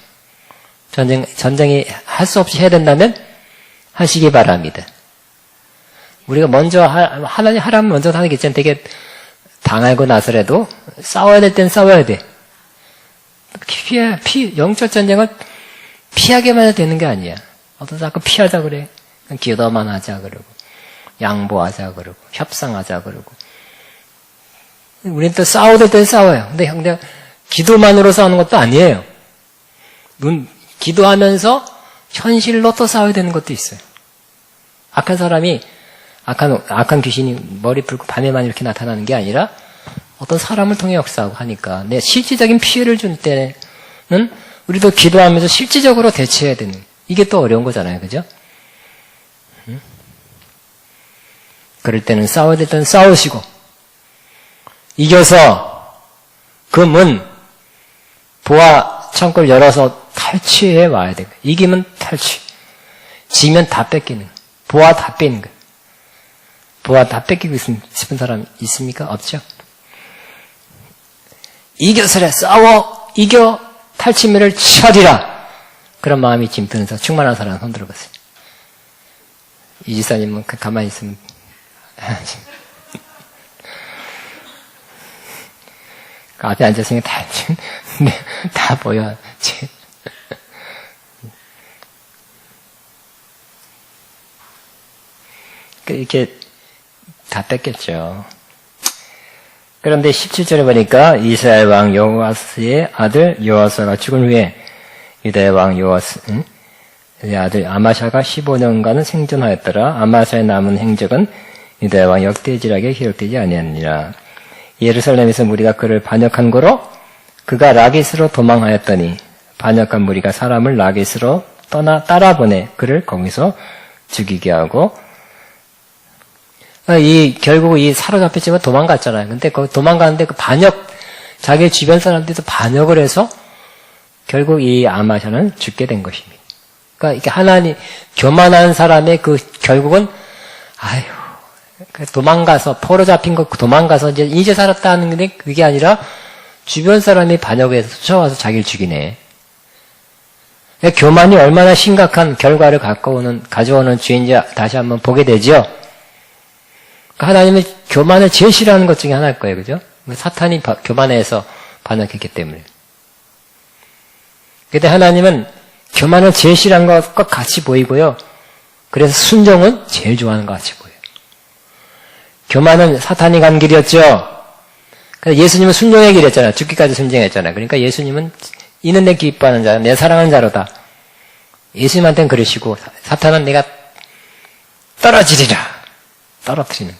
전쟁이 할 수 없이 해야 된다면 하시기 바랍니다. 우리가 먼저 하나님 하라면 먼저 하는 게 있잖아요. 되게 당하고 나서라도 싸워야 될 땐 싸워야 돼. 영적 전쟁은 피하게만 해도 되는 게 아니야. 어떤 자꾸 피하자 그래. 기도만 하자 그러고 양보하자 그러고 협상하자 그러고. 우리는 또 싸워야 될 땐 싸워요. 근데 기도만으로 싸우는 것도 아니에요. 기도하면서 현실로 또 싸워야 되는 것도 있어요. 악한 사람이 악한 귀신이 머리 풀고 밤에만 이렇게 나타나는 게 아니라 어떤 사람을 통해 역사하고 하니까 내 실질적인 피해를 줄 때는 우리도 기도하면서 실질적으로 대처해야 되는 이게 또 어려운 거잖아요. 그죠? 그럴 때는 싸워야 될 때는 싸우시고 이겨서 그 문 보아 창고를 열어서 탈취해 와야 돼. 이기면 탈취. 지면 다 뺏기는. 보아 다 뺏는 거예요. 보아 다 뺏기고 싶은 사람 있습니까? 없죠? 이겨서라 싸워 이겨 탈취물을 취하리라. 그런 마음이 지금 드는 사람 충만한 사람 손 들어보세요. 이 지사님은 가만히 있으면 앞에 앉았으니까 다 보여. 이렇게 다 뺏겼죠. 그런데 17절에 보니까 이스라엘 왕 여호아스의 아들 여호아스가 죽은 후에 유다의 왕 여호아스의 아들 아마샤가 15년간은 생존하였더라. 아마샤의 남은 행적은 유다의 왕 역대지락에 기록되지 아니하니라. 예루살렘에서 무리가 그를 반역한 고로 그가 라깃으로 도망하였더니 반역한 무리가 사람을 라깃으로 따라보내 그를 거기서 죽이게 하고 결국 사로잡혔지만 도망갔잖아요. 근데 거기 도망가는데 자기 주변 사람들도 반역을 해서 결국 이 아마샤는 죽게 된 것입니다. 그러니까 이게 하나님, 교만한 사람의 결국은, 도망가서, 포로 잡힌 거 도망가서 이제 살았다는 건데 그게 아니라 주변 사람이 반역을 해서 쫓아와서 자기를 죽이네. 그러니까 교만이 얼마나 심각한 결과를 가져오는 죄인지 다시 한번 보게 되죠. 하나님은 교만을 제일 싫어하는 것 중에 하나일 거예요. 그죠? 사탄이 교만해서 반역했기 때문에. 근데 하나님은 교만을 제일 싫어하는 것과 같이 보이고요. 그래서 순종은 제일 좋아하는 것 같이 보여요. 교만은 사탄이 간 길이었죠. 그래서 예수님은 순종의 길이었잖아요. 죽기까지 순종했잖아요. 그러니까 예수님은 이는 내 기뻐하는 자, 내 사랑하는 자로다. 예수님한테는 그러시고 사탄은 내가 떨어뜨리는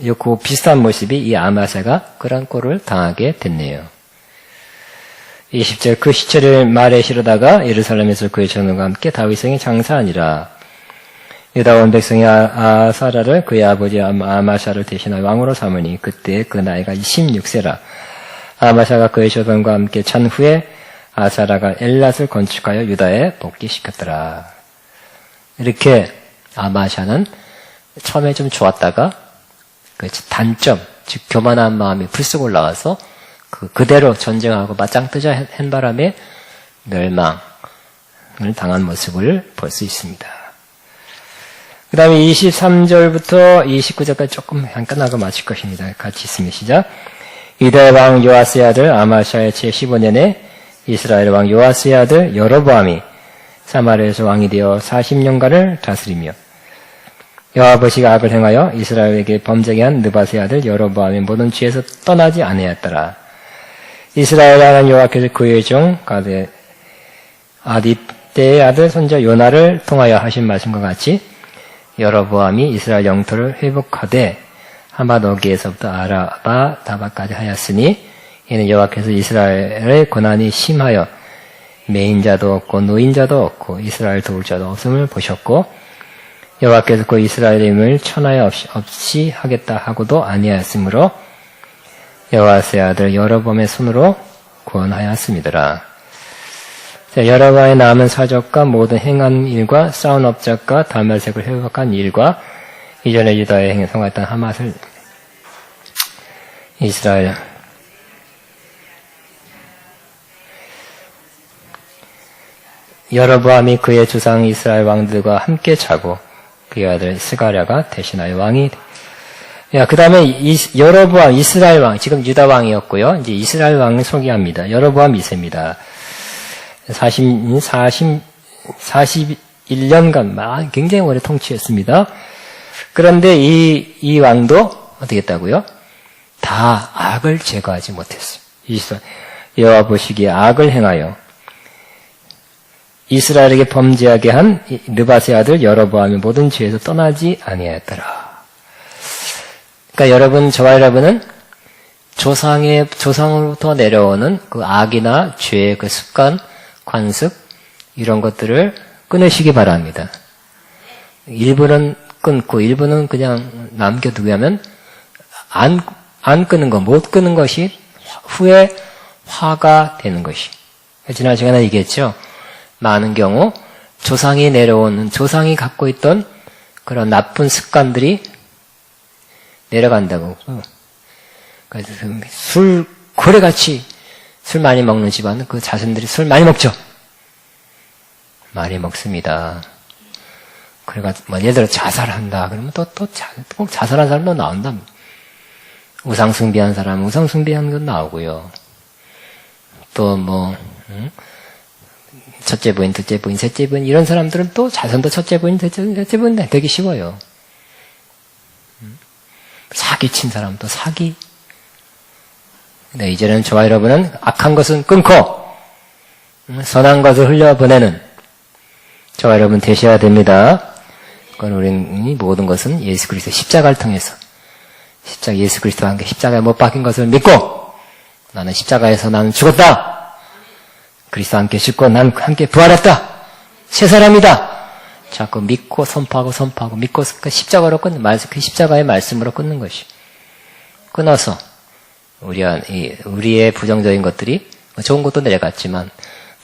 거더라고요. 그 비슷한 모습이 이 아마샤가 그런 꼴을 당하게 됐네요. 20절 그 시체를 말에 실어다가 예루살렘에서 그의 전우가 함께 다윗성에 장사하니라. 유다 온 백성이 아사라를 그의 아버지 아마샤를 대신하여 왕으로 삼으니 그때 그 나이가 26세라. 아마샤가 그의 조선과 함께 찬 후에 아사라가 엘랏을 건축하여 유다에 복귀시켰더라. 이렇게 아마샤는 처음에 좀 좋았다가 그 단점, 즉 교만한 마음이 불쑥 올라와서 그대로 전쟁하고 맞짱 뜨자 한 바람에 멸망을 당한 모습을 볼 수 있습니다. 그 다음에 23절부터 29절까지 조금 끝나고 마칠 것입니다. 같이 있습니다. 시작. 유다의 왕 요아스의 아들 아마샤의 제15년에 이스라엘 왕 요아스의 아들 여로보암이 사마리아에서 왕이 되어 40년간을 다스리며 여호와 아버지가 악을 행하여 이스라엘에게 범죄하게 한 느밧의 아들 여로보암의 모든 죄에서 떠나지 아니하였더라. 이스라엘 하나님 여호와께서 그의 종 가데 아디떼의 아들 손자 요나를 통하여 하신 말씀과 같이 여로보암이 이스라엘 영토를 회복하되 하마노기에서부터 아라바 다바까지 하였으니 이는 여호와께서 이스라엘의 고난이 심하여 매인자도 없고 노인자도 없고 이스라엘 도울 자도 없음을 보셨고 여호와께서 그 이스라엘의 힘을 천하에 없이 하겠다 하고도 아니하였으므로 여호와스의 아들 여로보암의 손으로 구원하였음이더라. 여로보암의 남은 사적과 모든 행한 일과 싸운 업적과 다말색을 회복한 일과 이전에 유다에 행성했던 하맛을 이스라엘 여로보암이 그의 조상 이스라엘 왕들과 함께 자고 그의 아들 스가랴가 대신하여 왕이 그 다음에 여로보암 이스라엘 왕, 지금 유다 왕이었고요. 이제 이스라엘 왕을 소개합니다. 여로보암 2세입니다. 41년간 굉장히 오래 통치했습니다. 그런데 이 왕도 어떻게 했다고요? 다 악을 제거하지 못했어요. 여호와 보시기에 악을 행하여 이스라엘에게 범죄하게 한 느밧의 아들 여로보암의 모든 죄에서 떠나지 아니하였더라. 그러니까 여러분, 저와 여러분은 조상으로부터 내려오는 그 악이나 죄의 그 습관, 관습 이런 것들을 끊으시기 바랍니다. 일부는 끊고 일부는 그냥 남겨두게 하면 안 끊는 것, 못 끊는 것이 후에 화가 되는 것이. 지난 시간에 얘기했죠. 많은 경우 조상이 갖고 있던 그런 나쁜 습관들이 내려간다고. 그래서 고래같이 술 많이 먹는 집안은 그 자손들이 술 많이 먹죠. 많이 먹습니다. 그래가지고 예를 들어 자살한다 그러면 꼭 자살한 사람도 나온다. 우상숭배한 사람은 우상숭배한 건 나오고요. 또 첫째 부인, 둘째 부인, 셋째 부인 이런 사람들은 또 자손도 첫째 부인, 셋째 부인 되기 쉬워요. 사기친 사람도 사기. 네, 이제는 저와 여러분은 악한 것은 끊고 선한 것을 흘려보내는 저와 여러분 되셔야 됩니다. 그건 우리 모든 것은 예수 그리스도 십자가를 통해서 예수 그리스도와 함께 십자가에 못 박힌 것을 믿고 나는 십자가에서 나는 죽었다. 그리스도와 함께 죽고 난 함께 부활했다. 새 사람이다. 자꾸 믿고 선포하고 믿고 그 십자가로 그 십자가의 말씀으로 끊는 것이. 끊어서 우리의 부정적인 것들이 좋은 것도 내려갔지만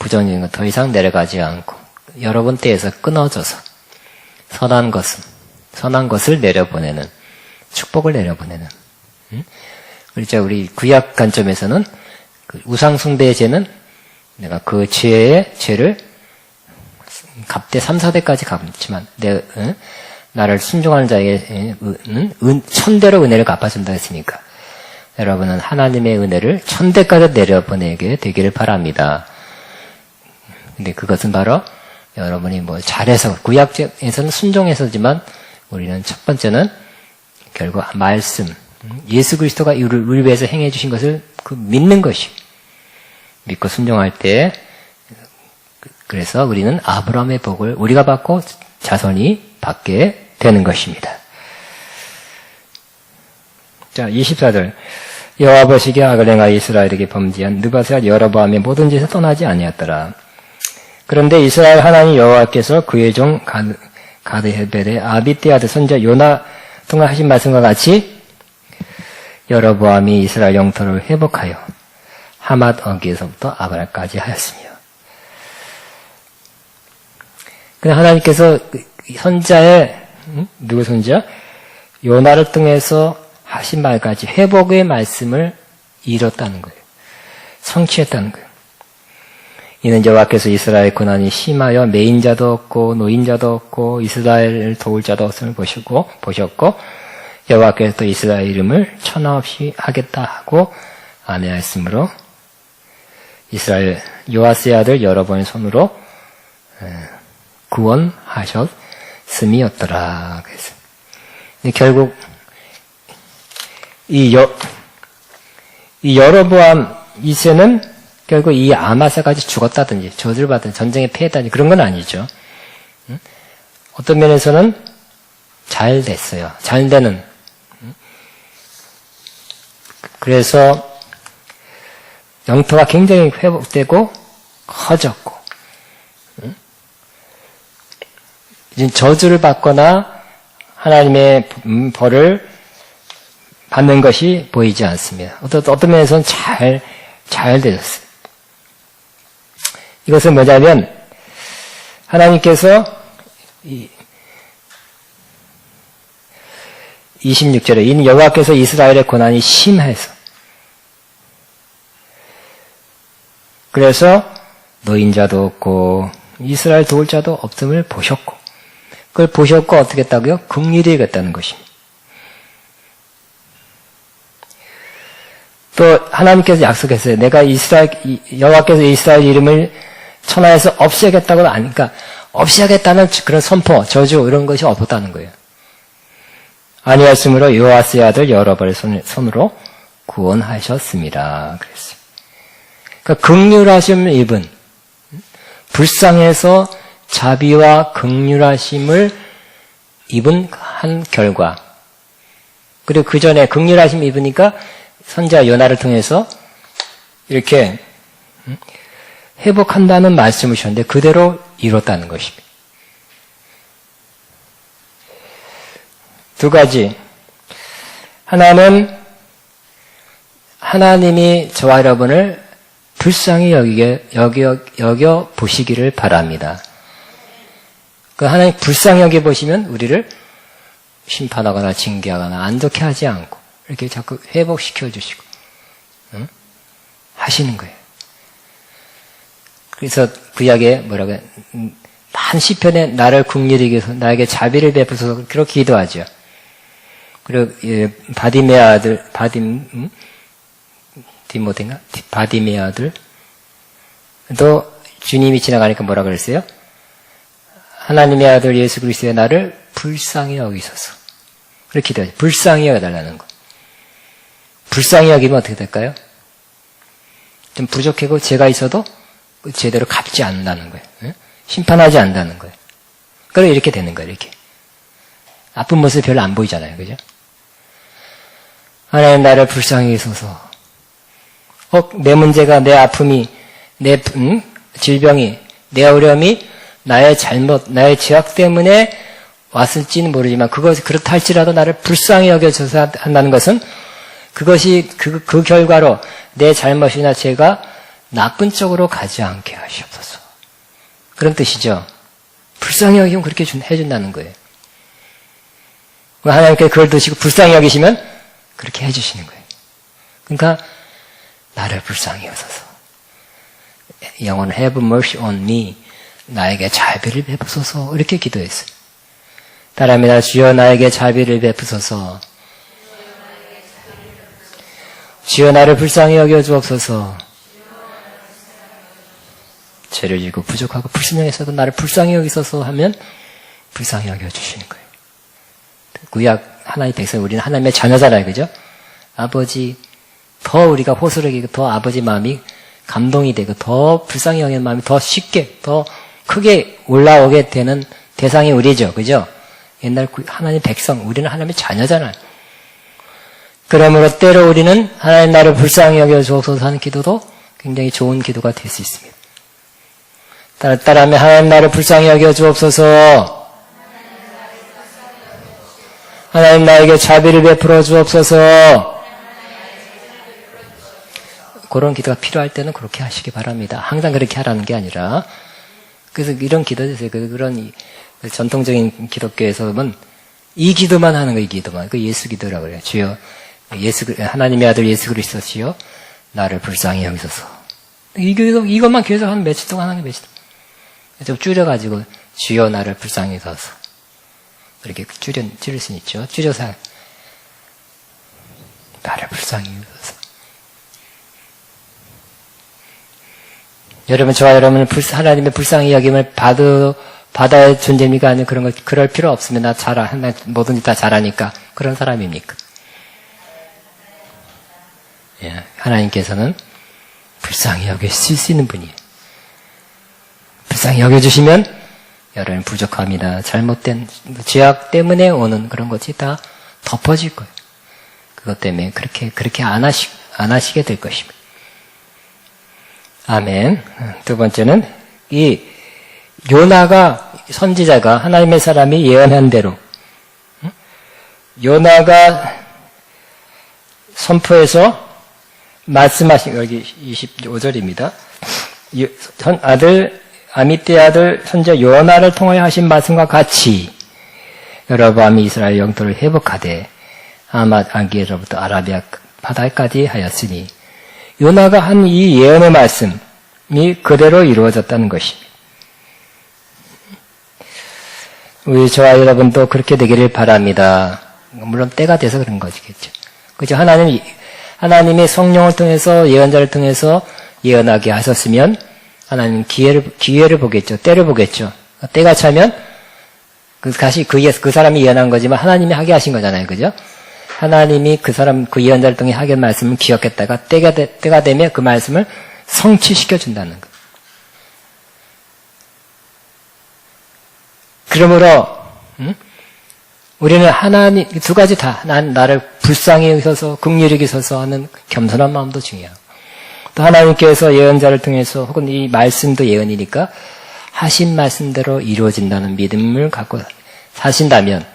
부정적인 것 더 이상 내려가지 않고 여러분 때에서 끊어져서 선한 것을 내려보내는 축복을 내려보내는. 그렇죠. 우리 구약 관점에서는 그 우상숭배의 죄는 내가 그 죄를 갑대 3, 4대까지 갚지만 나를 순종하는 자에게 천대로 은혜를 갚아준다 했으니까 여러분은 하나님의 은혜를 천대까지 내려보내게 되기를 바랍니다. 근데 그것은 바로 여러분이 잘해서 구약에서는 순종해서지만 우리는 첫 번째는 결국 말씀 예수 그리스도가 우리 위해서 행해 주신 것을 믿는 것이 믿고 순종할 때 그래서 우리는 아브라함의 복을 우리가 받고 자손이 받게 되는 것입니다. 자, 24절. 여호와 보시기에 악을 행하여 이스라엘에게 범죄한 느밧의 여로보암의 모든 짓을 떠나지 아니하였더라. 그런데 이스라엘 하나님 여호와께서 그의 종 가드헤벨의 아비떼 아들 선지자 요나 통한 하신 말씀과 같이 여로보암이 이스라엘 영토를 회복하여 하맛 어기에서부터 아브라까지 하였으며. 그냥 하나님께서 선지자의 누구 선지자? 요나를 통해서 하신 말까지 회복의 말씀을 이뤘다는 거예요. 성취했다는 거예요. 이는 여호와께서 이스라엘 고난이 심하여 매인자도 없고 노인자도 없고 이스라엘을 도울 자도 없음을 보셨고 여호와께서 또 이스라엘 이름을 천하 없이 하겠다 하고 아내하였으므로 이스라엘 요아스의 아들 여로보암의 손으로 구원하셨음이었더라. 그래서 결국 이 여로보암 2세는 결국 이 아마사까지 죽었다든지 저주를 받은 전쟁에 패했다든지 그런 건 아니죠. 어떤 면에서는 잘 됐어요. 잘 되는. 그래서 영토가 굉장히 회복되고 커졌고 이제 저주를 받거나 하나님의 벌을 받는 것이 보이지 않습니다. 어떤 면에서는 잘 되셨어요. 이것은 뭐냐면 하나님께서 26절에 이는 여호와께서 이스라엘의 고난이 심해서 그래서 노인자도 없고 이스라엘 도울 자도 없음을 보셨고 그걸 보셨고 어떻게 했다고요? 긍휼히 여겼다는 것입니다. 또 하나님께서 약속했어요. 내가 여호와께서 이스라엘 이름을 천하에서 없애겠다고 아니까 없애겠다는 그런 선포, 저주 이런 것이 없었다는 거예요. 아니었으므로 요아스의 아들 여로보암의 손으로 구원하셨습니다. 그랬어요. 그러니까 긍휼하심을 입은 불쌍해서 자비와 긍휼하심을 입은 한 결과. 그리고 그 전에 긍휼하심을 입으니까 선지자 요나를 통해서 이렇게 회복한다는 말씀을 주셨는데 그대로 이뤘다는 것입니다. 두 가지. 하나는 하나님이 저와 여러분을 불쌍히 여겨 보시기를 바랍니다. 그 하나님 불쌍히 여겨 보시면 우리를 심판하거나 징계하거나 안 좋게 하지 않고 이렇게 자꾸 회복시켜 주시고 하시는 거예요. 그래서 구약에 뭐라고 해요? 한 시편에 나를 긍휼히 여겨서 나에게 자비를 베푸소서 그렇게 기도하죠. 그리고 바디메의 아들 디모데인가? 바디메의 아들 또 주님이 지나가니까 뭐라 그랬어요? 하나님의 아들 예수 그리스도의 나를 불쌍히 여기소서. 그렇게 기도하죠. 불쌍히 여겨달라는 거. 불쌍히 여기면 어떻게 될까요? 좀 부족하고 죄가 있어도 제대로 갚지 않는다는 거예요. 심판하지 않는다는 거예요. 그래서 이렇게 되는 거예요. 이렇게. 아픈 모습이 별로 안 보이잖아요. 그죠? 하나님 나를 불쌍히 여기소서. 내 문제가, 내 아픔이, 내 질병이, 내 어려움이 나의 잘못, 나의 죄악 때문에 왔을지는 모르지만 그것이 그렇다 할지라도 나를 불쌍히 여겨줘서 한다는 것은 그것이 그 결과로 내 잘못이나 죄가 나쁜 쪽으로 가지 않게 하시옵소서. 그런 뜻이죠. 불쌍히 여기면 그렇게 해준다는 거예요. 하나님께 그걸 드시고 불쌍히 여기시면 그렇게 해주시는 거예요. 그러니까 나를 불쌍히 여기소서. 영어는 have mercy on me. 나에게 자비를 베푸소서. 이렇게 기도했어요. 따라합니다. 주여 나에게 자비를 베푸소서. 주여 나를 불쌍히 여겨 주옵소서. 죄를 지고 부족하고 불순종했어도 나를 불쌍히 여기소서 하면 불쌍히 여겨 주시는 거예요. 구약 하나님의 백성 우리는 하나님의 자녀잖아요. 그죠? 아버지 더 우리가 호소를 하고 더 아버지 마음이 감동이 되고 더 불쌍히 여기는 마음이 더 쉽게 더 크게 올라오게 되는 대상이 우리죠. 그죠? 옛날 하나님 백성 우리는 하나님의 자녀잖아요. 그러므로 때로 우리는 하나님 나를 불쌍히 여겨 주옵소서 하는 기도도 굉장히 좋은 기도가 될 수 있습니다. 따라하면 하나님 나를 불쌍히 여겨 주옵소서. 하나님 나에게 자비를 베풀어 주옵소서. 그런 기도가 필요할 때는 그렇게 하시기 바랍니다. 항상 그렇게 하라는 게 아니라. 그래서 이런 기도 되세요. 그런 전통적인 기독교에서는 이 기도만 하는 거예요. 이 기도만. 그 예수 기도라고 그래요. 주여 하나님의 아들 예수 그리스도시여 나를 불쌍히 여기소서. 이것만 계속 한 며칠 동안 하는 게 며칠 동안. 좀 줄여가지고 주여 나를 불쌍히 여기소서. 이렇게 줄일 수는 있죠. 줄여서 나를 불쌍히 여기소서. 여러분, 저와 여러분은 하나님의 불쌍히 여김을 받아야 존재입니까? 아니면 그런 거, 그럴 필요 없으면 나 뭐든지 다 잘하니까 그런 사람입니까? 예, 하나님께서는 불쌍히 여기실 수 있는 분이에요. 불쌍히 여겨주시면 여러분 부족합니다. 잘못된 죄악 때문에 오는 그런 것이 다 덮어질 거예요. 그것 때문에 그렇게 안 하시게 될 것입니다. 아멘. 두 번째는 이 요나가 선지자가 하나님의 사람이 예언한 대로 요나가 선포해서 말씀하신 여기 25절입니다. 아미떼의 아들 선지자 요나를 통하여 하신 말씀과 같이 여로보암이 이스라엘 영토를 회복하되 하맛 아기에서부터 아라비아 바다까지 하였으니 요나가 한 이 예언의 말씀이 그대로 이루어졌다는 것입니다. 우리 저와 여러분도 그렇게 되기를 바랍니다. 물론 때가 돼서 그런 거겠죠. 그죠? 하나님이 성령을 통해서 예언자를 통해서 예언하게 하셨으면 하나님 기회를 보겠죠. 때를 보겠죠. 때가 차면 다시 그 사람이 예언한 거지만 하나님이 하게 하신 거잖아요. 그죠? 하나님이 그 예언자를 통해 하게 한 말씀을 기억했다가 때가 되면 그 말씀을 성취시켜 준다는 거예요. 그러므로 우리는 하나님 두 가지 다 나를 불쌍히 여기서 긍휼히 여기서 하는 겸손한 마음도 중요하고 또 하나님께서 예언자를 통해서 혹은 이 말씀도 예언이니까 하신 말씀대로 이루어진다는 믿음을 갖고 사신다면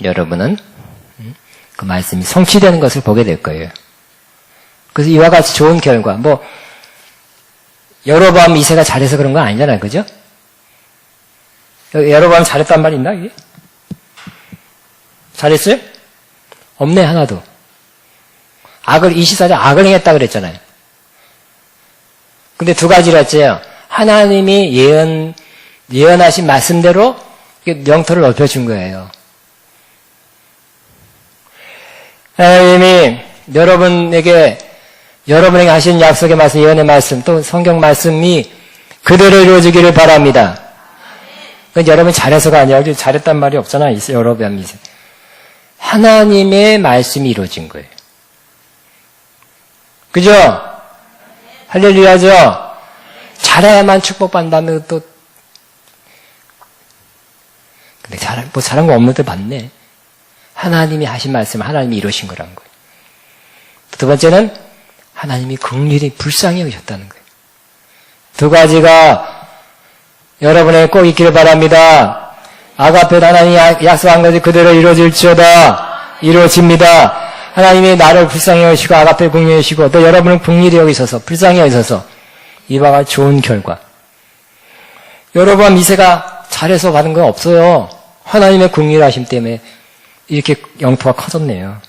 여러분은 그 말씀이 성취되는 것을 보게 될 거예요. 그래서 이와 같이 좋은 결과 여로보암 2세가 잘해서 그런 건 아니잖아요. 그죠? 여로보암 잘했단 말이 있나 이게? 잘했어요? 없네 하나도. 이 시사에 악을 행했다 그랬잖아요. 근데 두 가지를 했어요. 하나님이 예언하신 말씀대로 영토를 넓혀준 거예요. 하나님이 여러분에게 하신 약속의 말씀, 예언의 말씀, 또 성경 말씀이 그대로 이루어지기를 바랍니다. 여러분 잘해서가 아니라 잘했단 말이 없잖아요. 여로보암이. 하나님의 말씀이 이루어진 거예요. 그죠? 할렐루야죠? 잘해야만 축복받는다면 또 근데 잘한 거 없는데 봤네. 하나님이 하신 말씀, 하나님이 이루신 거란 거예요. 두 번째는 하나님이 긍휼히 불쌍히 여기셨다는 거예요. 두 가지가 여러분에게 꼭 있기를 바랍니다. 아가페 하나님이 약속한 것이 그대로 이루어질지어다. 이루어집니다. 하나님이 나를 불쌍히 여기시고 아가페 긍휼히 여기시고 또 여러분은 긍휼히 여기셔서 불쌍히 여기셔서 이와 같이 좋은 결과. 여로보암 2세가 잘해서 받은 건 없어요. 하나님의 긍휼하심 때문에 이렇게 영토가 커졌네요.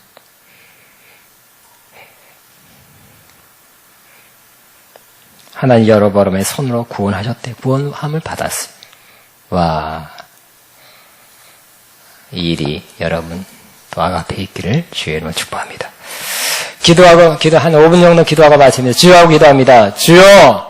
하나님 여로보암의 손으로 구원하셨대. 구원함을 받았어요. 와, 이 일이 여러분 또 아가페 있기를 주의 이름으로 축복합니다. 기도하고 한 5분 정도 기도하고 마칩니다. 주여 하고 기도합니다. 주여!